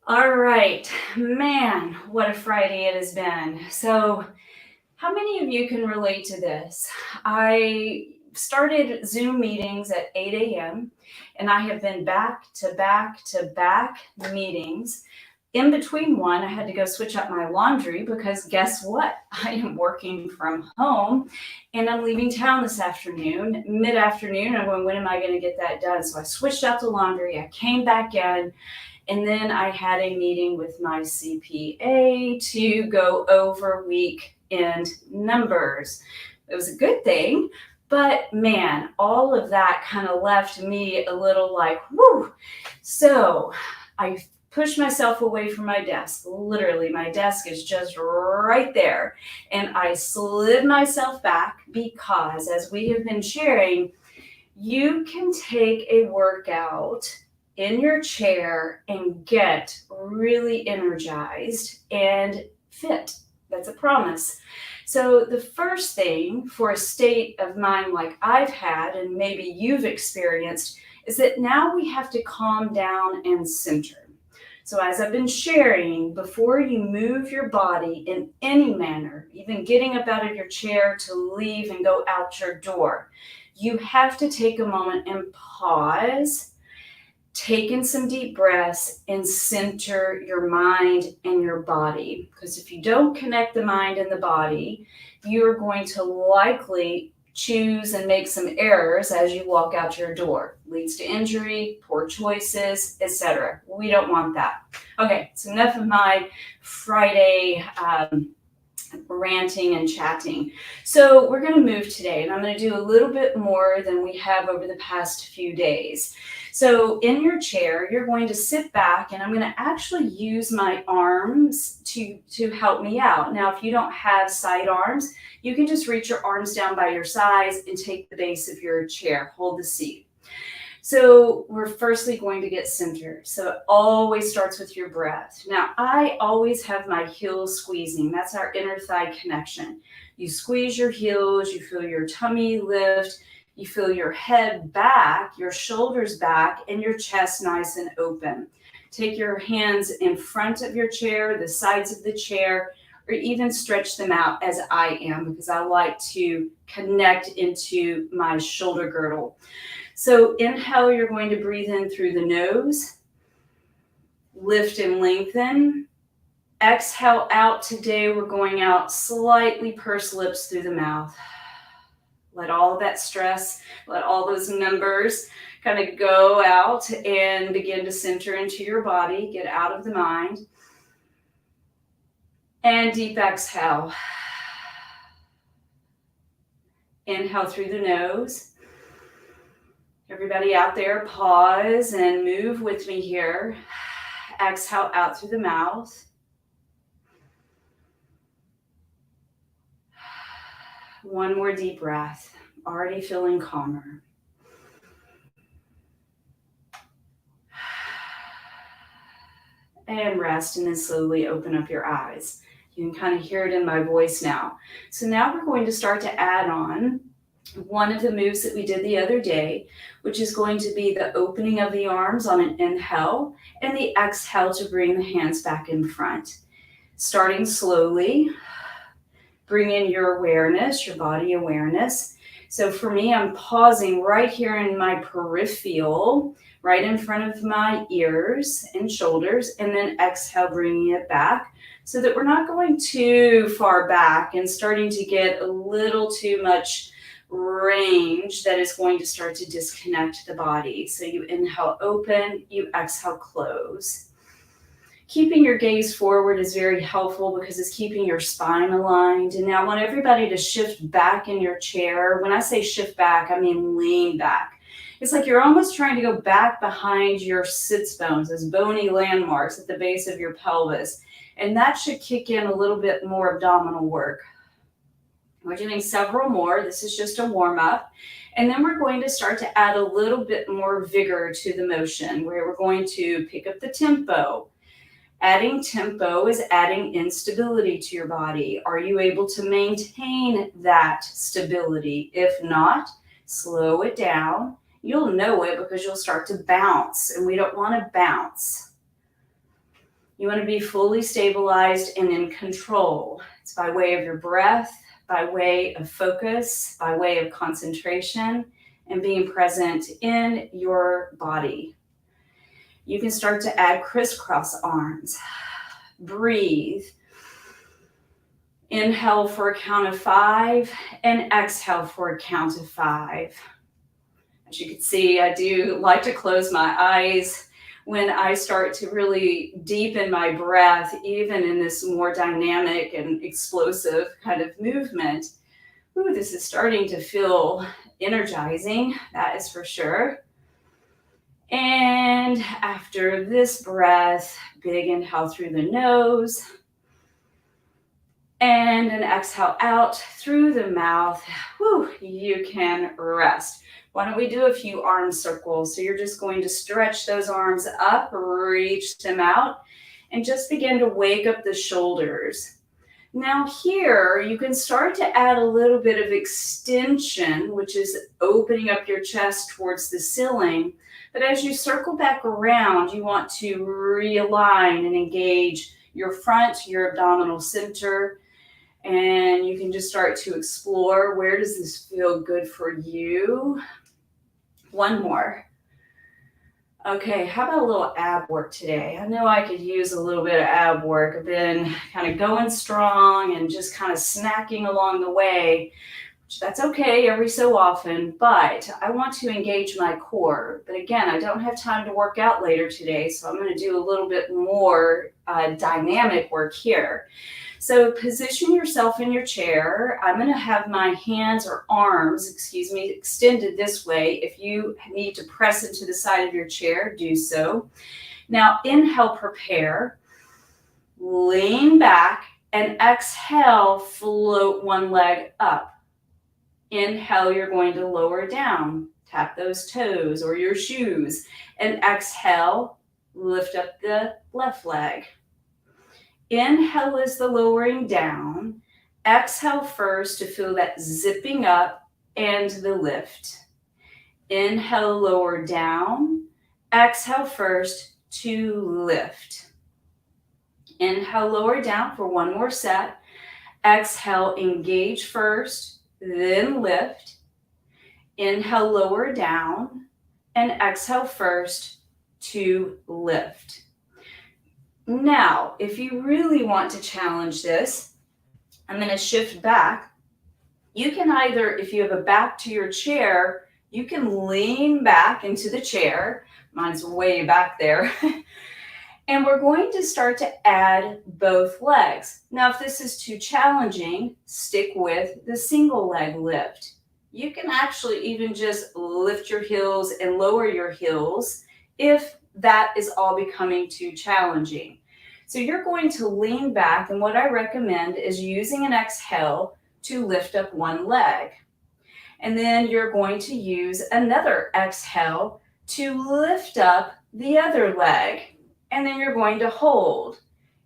All right, man, what a Friday it has been. So, how many of you can relate to this? I started Zoom meetings at 8 a.m., and I have been back to back to back meetings. In between one, I had to go switch up my laundry because guess what? I am working from home and I'm leaving town this afternoon, mid afternoon. I'm going, when am I going to get that done? So I switched out the laundry. I came back in. And then I had a meeting with my CPA to go over weekend numbers. It was a good thing, but man, all of that kind of left me a little like, whoo. So I pushed myself away from my desk. Literally, my desk is just right there. And I slid myself back because, as we have been sharing, you can take a workout in your chair and get really energized and fit. That's a promise. So the first thing for a state of mind like I've had, and maybe you've experienced, is that now we have to calm down and center. So as I've been sharing, before you move your body in any manner, even getting up out of your chair to leave and go out your door, you have to take a moment and pause, take in some deep breaths, and center your mind and your body. Because if you don't connect the mind and the body, you're going to likely choose and make some errors as you walk out your door. Leads to injury, poor choices, etc. We don't want that. Okay, so enough of my Friday ranting and chatting. So we're going to move today, and I'm going to do a little bit more than we have over the past few days. So in your chair, you're going to sit back, and I'm going to actually use my arms to help me out. Now, if you don't have side arms, you can just reach your arms down by your sides and take the base of your chair, hold the seat. So we're firstly going to get centered. So it always starts with your breath. Now, I always have my heels squeezing. That's our inner thigh connection. You squeeze your heels, you feel your tummy lift, you feel your head back, your shoulders back, and your chest nice and open. Take your hands in front of your chair, the sides of the chair, or even stretch them out as I am, because I like to connect into my shoulder girdle. So inhale, you're going to breathe in through the nose, lift and lengthen. Exhale out. Today we're going out slightly pursed lips through the mouth. Let all of that stress, let all those numbers kind of go out and begin to center into your body. Get out of the mind. And deep exhale. Inhale through the nose. Everybody out there, pause and move with me here. Exhale out through the mouth. One more deep breath. Already feeling calmer. And rest, and then slowly open up your eyes. You can kind of hear it in my voice now. So now we're going to start to add on one of the moves that we did the other day, which is going to be the opening of the arms on an inhale and the exhale to bring the hands back in front. Starting slowly, bring in your awareness, your body awareness. So for me, I'm pausing right here in my peripheral, right in front of my ears and shoulders, and then exhale, bringing it back so that we're not going too far back and starting to get a little too much range that is going to start to disconnect the body. So you inhale, open, you exhale, close. Keeping your gaze forward is very helpful because it's keeping your spine aligned. And now I want everybody to shift back in your chair. When I say shift back, I mean lean back. It's like you're almost trying to go back behind your sits bones, as bony landmarks at the base of your pelvis. And that should kick in a little bit more abdominal work. We're doing several more. This is just a warm up. And then we're going to start to add a little bit more vigor to the motion, where we're going to pick up the tempo. Adding tempo is adding instability to your body. Are you able to maintain that stability? If not, slow it down. you'll know it because you'll start to bounce, and we don't want to bounce. You want to be fully stabilized and in control. It's by way of your breath, by way of focus, by way of concentration, and being present in your body. You can start to add crisscross arms. Breathe. Inhale for a count of 5 and exhale for a count of 5. As you can see, I do like to close my eyes when I start to really deepen my breath, even in this more dynamic and explosive kind of movement. Ooh, this is starting to feel energizing, that is for sure. And after this breath, big inhale through the nose and an exhale out through the mouth. Whew, you can rest. Why don't we do a few arm circles? So you're just going to stretch those arms up, reach them out, and just begin to wake up the shoulders. Now here, you can start to add a little bit of extension, which is opening up your chest towards the ceiling. But as you circle back around, you want to realign and engage your front, your abdominal center, and you can just start to explore, where does this feel good for you? One more. Okay, how about a little ab work today? I know I could use a little bit of ab work. I've been kind of going strong and just kind of snacking along the way, which that's okay every so often, but I want to engage my core. But again, I don't have time to work out later today, so I'm going to do a little bit more dynamic work here. So position yourself in your chair. I'm going to have my hands or arms, extended this way. If you need to press into the side of your chair, do so. Now inhale, prepare, lean back, and exhale, float one leg up. Inhale, you're going to lower down, tap those toes or your shoes, and exhale, lift up the left leg. Inhale is the lowering down. Exhale first to feel that zipping up and the lift. Inhale, lower down. Exhale first to lift. Inhale, lower down for one more set. Exhale, engage first, then lift. Inhale, lower down, and exhale first to lift. Now, if you really want to challenge this, I'm going to shift back. You can either, if you have a back to your chair, you can lean back into the chair. Mine's way back there. And we're going to start to add both legs. Now, if this is too challenging, stick with the single leg lift. You can actually even just lift your heels and lower your heels if that is all becoming too challenging. So you're going to lean back, and what I recommend is using an exhale to lift up one leg. And then you're going to use another exhale to lift up the other leg. And then you're going to hold.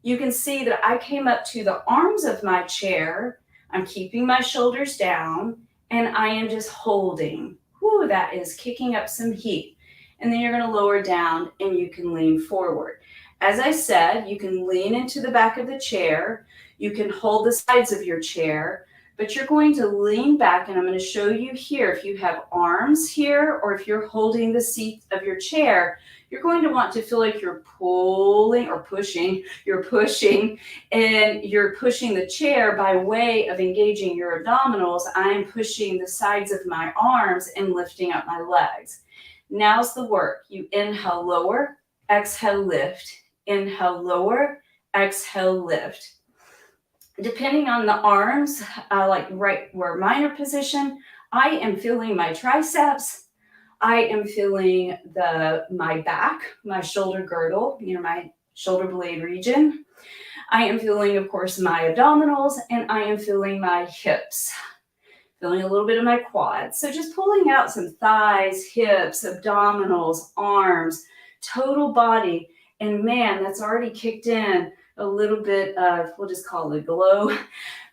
You can see that I came up to the arms of my chair. I'm keeping my shoulders down, and I am just holding. Whew, that is kicking up some heat. And then you're going to lower down, and you can lean forward. As I said, you can lean into the back of the chair. You can hold the sides of your chair, but you're going to lean back, and I'm going to show you here. If you have arms here, or if you're holding the seat of your chair, you're going to want to feel like you're pulling or pushing. You're pushing, and you're pushing the chair by way of engaging your abdominals. I'm pushing the sides of my arms and lifting up my legs. Now's the work. You inhale, lower, exhale, lift. Inhale, lower, exhale, lift. Depending on the arms, like right where mine are positioned, I am feeling my triceps. I am feeling my back, my shoulder girdle, my shoulder blade region. I am feeling, of course, my abdominals, and I am feeling my hips. Feeling a little bit of my quads. So just pulling out some thighs, hips, abdominals, arms, total body. And man, that's already kicked in a little bit of, we'll just call it glow.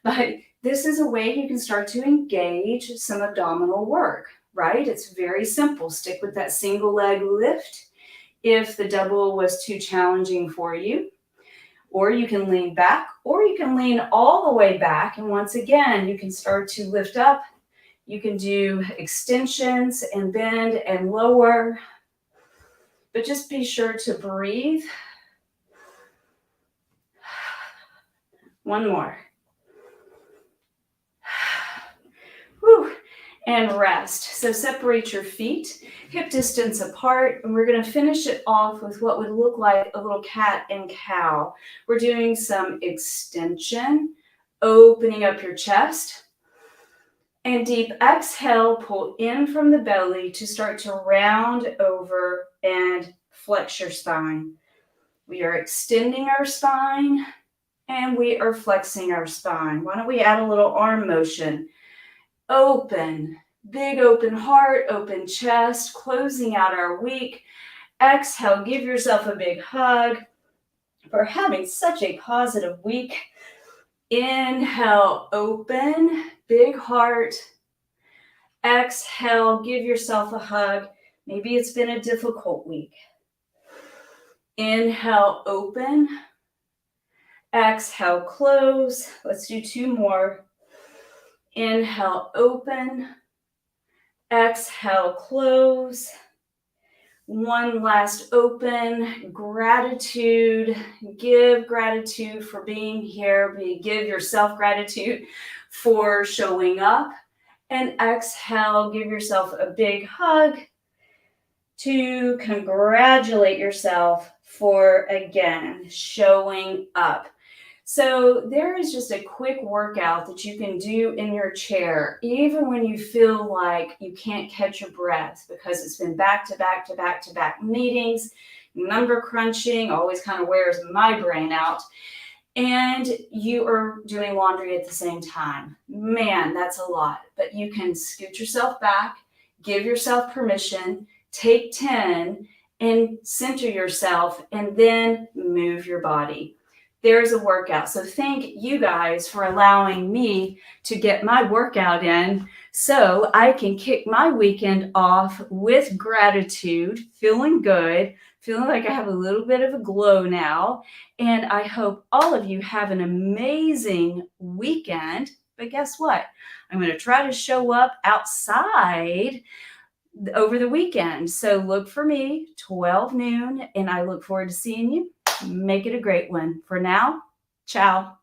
But this is a way you can start to engage some abdominal work. right? It's very simple. Stick with that single leg lift. If the double was too challenging for you, or you can lean back, or you can lean all the way back. And once again, you can start to lift up. You can do extensions and bend and lower, but just be sure to breathe. One more. Whew. And rest. So separate your feet, hip distance apart, and we're going to finish it off with what would look like a little cat and cow. We're doing some extension, opening up your chest, and deep exhale, pull in from the belly to start to round over and flex your spine. We are extending our spine and we are flexing our spine. Why don't we add a little arm motion? Open, big open heart, open chest, closing out our week. Exhale, give yourself a big hug for having such a positive week. Inhale, open, big heart. Exhale, give yourself a hug. Maybe it's been a difficult week. Inhale, open. Exhale, close. Let's do 2 more. Inhale, open. Exhale, close. One last open. Gratitude. Give gratitude for being here. Give yourself gratitude for showing up. And exhale, give yourself a big hug to congratulate yourself for, again, showing up. So there is just a quick workout that you can do in your chair, even when you feel like you can't catch your breath because it's been back to back to back to back meetings, number crunching, always kind of wears my brain out, and you are doing laundry at the same time. Man, that's a lot, but you can scoot yourself back, give yourself permission, take 10 and center yourself, and then move your body. There's a workout. So thank you guys for allowing me to get my workout in so I can kick my weekend off with gratitude, feeling good, feeling like I have a little bit of a glow now. And I hope all of you have an amazing weekend. But guess what? I'm going to try to show up outside over the weekend. So look for me, 12 noon, and I look forward to seeing you. Make it a great one. For now, ciao.